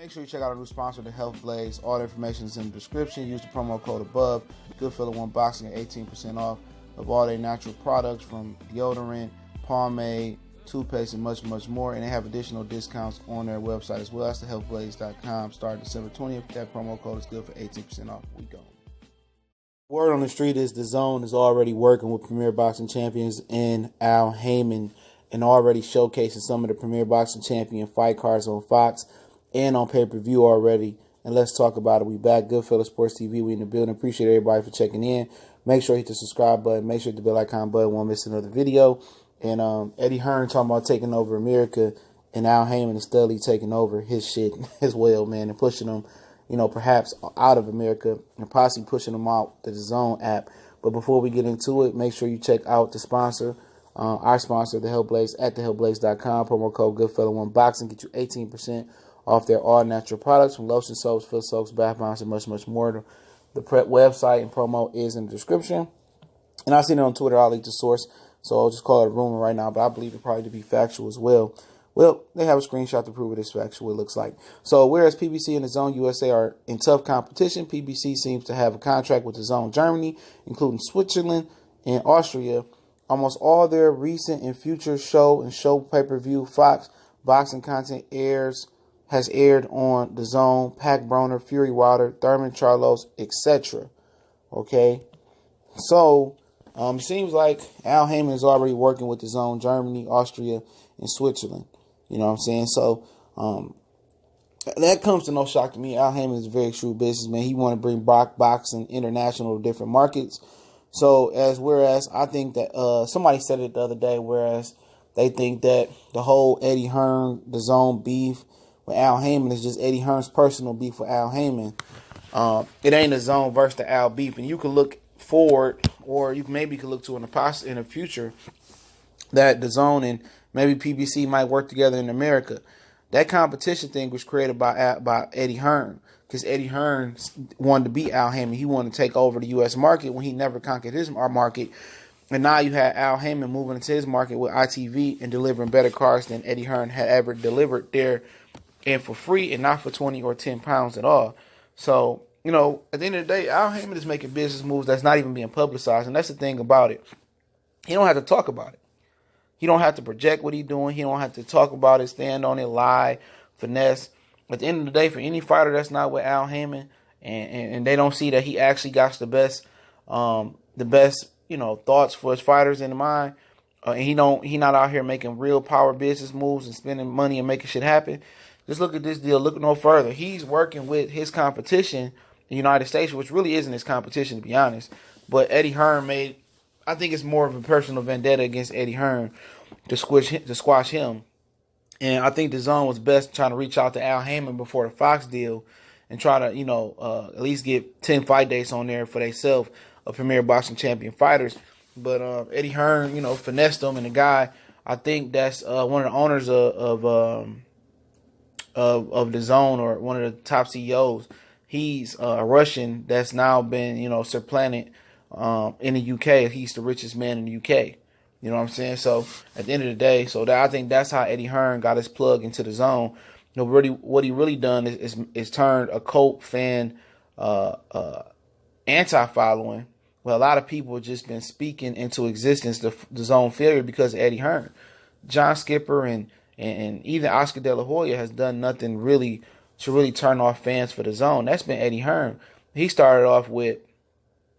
Make sure you check out our new sponsor, the Health Blaze. All the information is in the description. Use the promo code above. Goodfellow One Boxing at 18% off of all their natural products from deodorant, pomade, toothpaste, and much, much more. And they have additional discounts on their website as well. That's thehealthblaze.com. Starting December 20th. That promo code is good for 18% off. We go. Word on the street is DAZN is already working with Premier Boxing Champions and Al Haymon and already showcasing some of the Premier Boxing Champion fight cards on Fox and on pay-per-view already. And let's talk about it. We back. Goodfellow Sports TV. We in the building. Appreciate everybody for checking in. Make sure you hit the subscribe button. Make sure you hit the bell icon button. Won't miss another video. And Eddie Hearn talking about taking over America, and Al Haymon is steadily taking over his shit as well, man, and pushing them, perhaps out of America and possibly pushing them out the DAZN app. But before we get into it, make sure you check out the sponsor, our sponsor, The Health Blaze, at thehealthblaze.com. Promo code Goodfellow One Boxing. Get you 18% off their all-natural products from lotion soaps, foot soaps, bath bombs, and much, much more. The prep website and promo is in the description. And I've seen it on Twitter. I'll leak the source, so I'll just call it a rumor right now, but I believe it probably to be factual as well. Well, they have a screenshot to prove it is factual, it looks like. So whereas PBC and DAZN USA are in tough competition, PBC seems to have a contract with DAZN Germany, including Switzerland and Austria. Almost all their recent and future show and show pay-per-view Fox boxing content has aired on DAZN, Pac Broner, Fury Wilder, Thurman Charlos, etc. Okay, so it seems like Al Haymon is already working with DAZN Germany, Austria, and Switzerland. You know what I'm saying? So that comes to no shock to me. Al Haymon is a very shrewd businessman. He want to bring boxing international to different markets. So whereas I think that somebody said it the other day, whereas they think that the whole Eddie Hearn, DAZN beef with Al Haymon is just Eddie Hearn's personal beef with Al Haymon. It ain't DAZN versus the Al beef, and you can look forward, or you maybe could look to in the future that DAZN and maybe PBC might work together in America. That competition thing was created by Eddie Hearn, because Eddie Hearn wanted to beat Al Haymon. He wanted to take over the U.S. market when he never conquered our market. And now you had Al Haymon moving into his market with ITV and delivering better cards than Eddie Hearn had ever delivered there, and for free and not for 20 or 10 pounds at all. So, at the end of the day, Al Haymon is making business moves that's not even being publicized. And that's the thing about it. He don't have to talk about it. He don't have to project what he's doing. He don't have to talk about it, stand on it, lie, finesse. At the end of the day, for any fighter that's not with Al Haymon and they don't see that he actually got the best thoughts for his fighters in mind, and he not out here making real power business moves and spending money and making shit happen. Just look at this deal. Look no further. He's working with his competition in the United States, which really isn't his competition, to be honest. But Eddie Hearn I think it's more of a personal vendetta against Eddie Hearn to squash him. And I think DAZN was best trying to reach out to Al Haymon before the Fox deal and try to, at least get 10 fight dates on there for themselves of Premier Boxing Champion fighters. But Eddie Hearn, finessed them, and the guy, I think that's one of the owners of DAZN, or one of the top CEOs. He's a Russian that's now been, supplanted in the UK. He's the richest man in the UK. You know what I'm saying? So at the end of the day, I think that's how Eddie Hearn got his plug into DAZN. What he really done is turned a cult fan anti-following. Well, a lot of people have just been speaking into existence the DAZN failure because of Eddie Hearn. John Skipper and even Oscar De La Hoya has done nothing really to turn off fans for DAZN. That's been Eddie Hearn. He started off with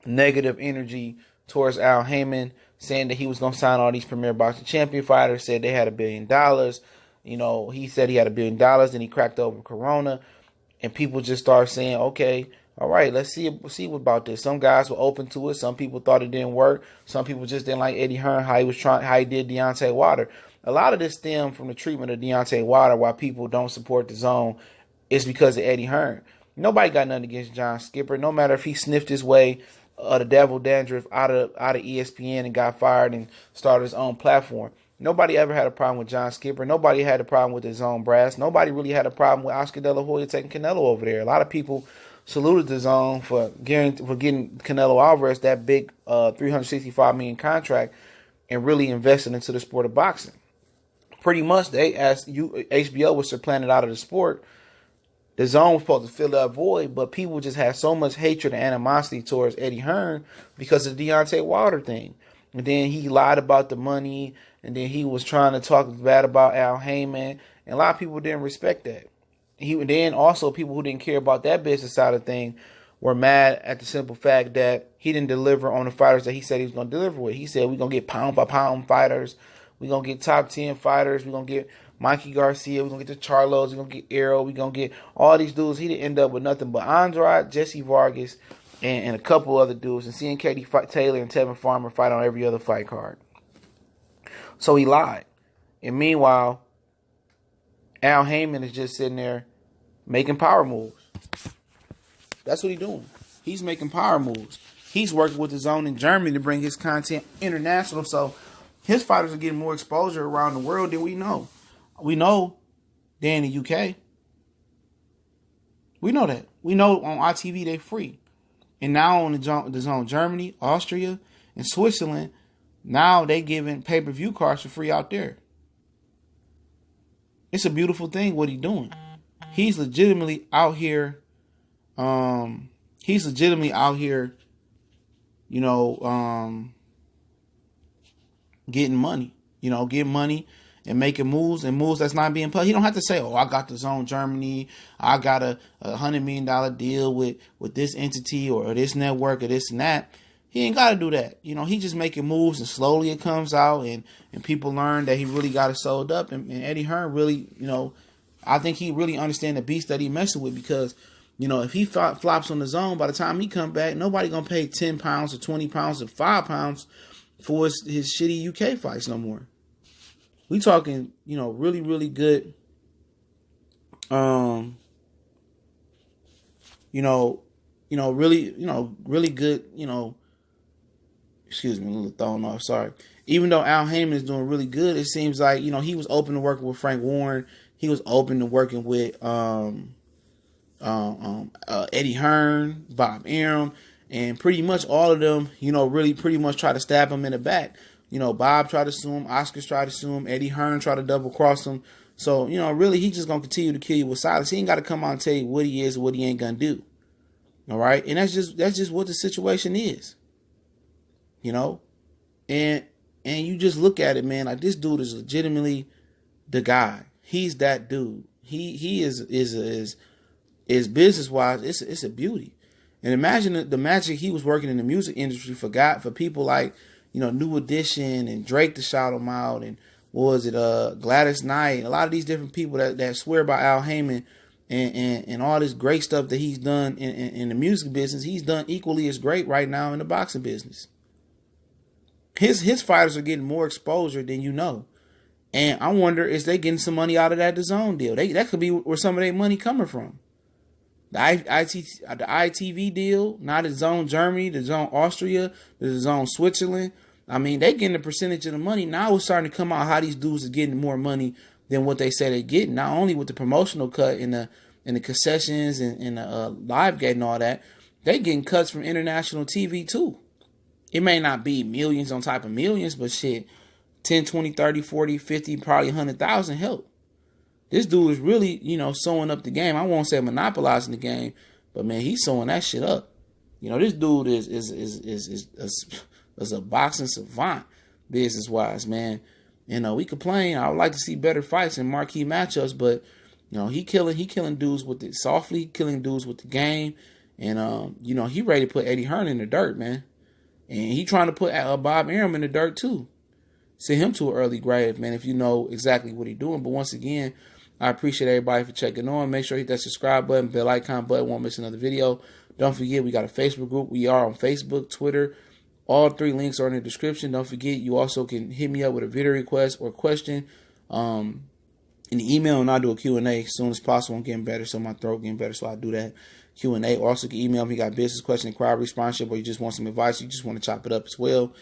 negative energy towards Al Haymon, saying that he was going to sign all these Premier Boxing Champion fighters, said they had $1 billion. He said he had $1 billion, then he cracked over Corona, and people just started saying, okay, all right, let's see about this. Some guys were open to it. Some people thought it didn't work. Some people just didn't like Eddie Hearn, how he did Deontay Wilder. A lot of this stemmed from the treatment of Deontay Wilder, why people don't support DAZN. It's because of Eddie Hearn. Nobody got nothing against John Skipper. No matter if he sniffed his way the devil dandruff out of ESPN and got fired and started his own platform. Nobody ever had a problem with John Skipper. Nobody had a problem with his own brass. Nobody really had a problem with Oscar De La Hoya taking Canelo over there. A lot of people saluted DAZN for getting Canelo Alvarez that big $365 million contract and really invested into the sport of boxing. Pretty much, they asked HBO was supplanted out of the sport. the DAZN was supposed to fill that void, but people just had so much hatred and animosity towards Eddie Hearn because of the Deontay Wilder thing. And then he lied about the money, and then he was trying to talk bad about Al Haymon, and a lot of people didn't respect that. Then also people who didn't care about that business side of thing were mad at the simple fact that he didn't deliver on the fighters that he said he was going to deliver with. He said, we're going to get pound for pound fighters. We're going to get top 10 fighters. We're going to get Mikey Garcia. We're going to get the Charlos. We're going to get Arrow. We're going to get all these dudes. He didn't end up with nothing but Andrade, Jesse Vargas, and a couple other dudes. And seeing Katie Taylor and Tevin Farmer fight on every other fight card. So he lied. And meanwhile, Al Haymon is just sitting there making power moves. That's what he's doing. He's making power moves. He's working with the DAZN in Germany to bring his content international. So his fighters are getting more exposure around the world than we know. We know they're in the UK. We know that. We know on ITV they're free. And now on the DAZN Germany, Austria, and Switzerland, now they giving pay-per-view cards for free out there. It's a beautiful thing what he's doing. He's legitimately out here. Getting money. Getting money and making moves that's not being put. He don't have to say, oh, I got the DAZN Germany. I got a $100 million deal with this entity or this network or this and that. He ain't got to do that. He just making moves and slowly it comes out and people learn that he really got it sold up. And Eddie Hearn really, I think he really understand the beast that he messing with because, if he flops on the DAZN, by the time he come back, nobody going to pay 10 pounds or 20 pounds or 5 pounds for his shitty UK fights no more. We talking, really, really good, really good, excuse me, a little thrown off, sorry. Even though Al Haymon is doing really good, it seems like, he was open to working with Frank Warren. He was open to working with Eddie Hearn, Bob Arum, and pretty much all of them, really pretty much try to stab him in the back. Bob tried to sue him, Oscars tried to sue him, Eddie Hearn tried to double cross him. So, really he just gonna continue to kill you with silence. He ain't gotta come out and tell you what he is and what he ain't gonna do. All right? And that's just what the situation is. And you just look at it, man, like this dude is legitimately the guy. He's that dude. He is business wise, it's a beauty. And imagine the magic he was working in the music industry for people like, New Edition and Drake to shout him out, and what was it, Gladys Knight, a lot of these different people that swear by Al Haymon and all this great stuff that he's done in the music business, he's done equally as great right now in the boxing business. His fighters are getting more exposure than you know. And I wonder, is they getting some money out of that DAZN deal? That could be where some of their money coming from. The ITV deal, not the DAZN Germany, the DAZN Austria, the DAZN Switzerland. I mean, they getting a percentage of the money. Now it's starting to come out how these dudes are getting more money than what they say they're getting. Not only with the promotional cut and the concessions and the live gate and all that, they getting cuts from international TV too. It may not be millions on top of millions, but shit, 10, 20, 30, 40, 50, probably 100,000 help. This dude is really, sewing up the game. I won't say monopolizing the game, but man, he's sewing that shit up. This dude is a boxing savant, business wise, man. We complain. I would like to see better fights and marquee matchups, but he killing dudes with it softly, killing dudes with the game, and he ready to put Eddie Hearn in the dirt, man, and he trying to put Bob Arum in the dirt too. Send him to an early grave, man, if you know exactly what he's doing. But once again, I appreciate everybody for checking on. Make sure you hit that subscribe button, bell icon button. Won't miss another video. Don't forget, we got a Facebook group. We are on Facebook, Twitter. All 3 links are in the description. Don't forget, you also can hit me up with a video request or question in the email, and I'll do a Q&A as soon as possible. I'm getting better, so my throat getting better, so I'll do that Q&A. Also, can email me if you got business question, inquiry, sponsorship, or you just want some advice, you just want to chop it up as well.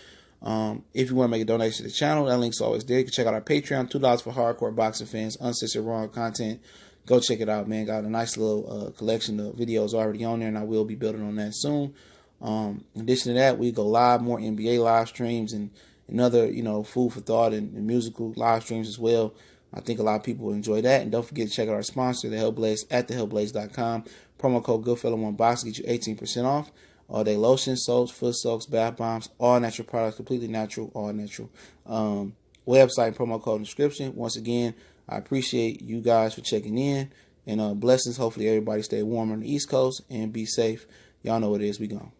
If you want to make a donation to the channel, that link's always there. You can check out our Patreon, $2 for hardcore boxing fans, uncensored raw content. Go check it out, man. Got a nice little collection of videos already on there, and I will be building on that soon. In addition to that, we go live, more NBA live streams and other, food for thought and musical live streams as well. I think a lot of people will enjoy that. And don't forget to check out our sponsor, The Hellblaze, at thehellblaze.com. Promo code Goodfellow1Box get you 18% off. All day lotions, soaps, foot soaks, bath bombs, all natural products, completely natural, all natural. Website and promo code in the description. Once again, I appreciate you guys for checking in. And blessings. Hopefully everybody stay warm on the East Coast and be safe. Y'all know what it is. We gone.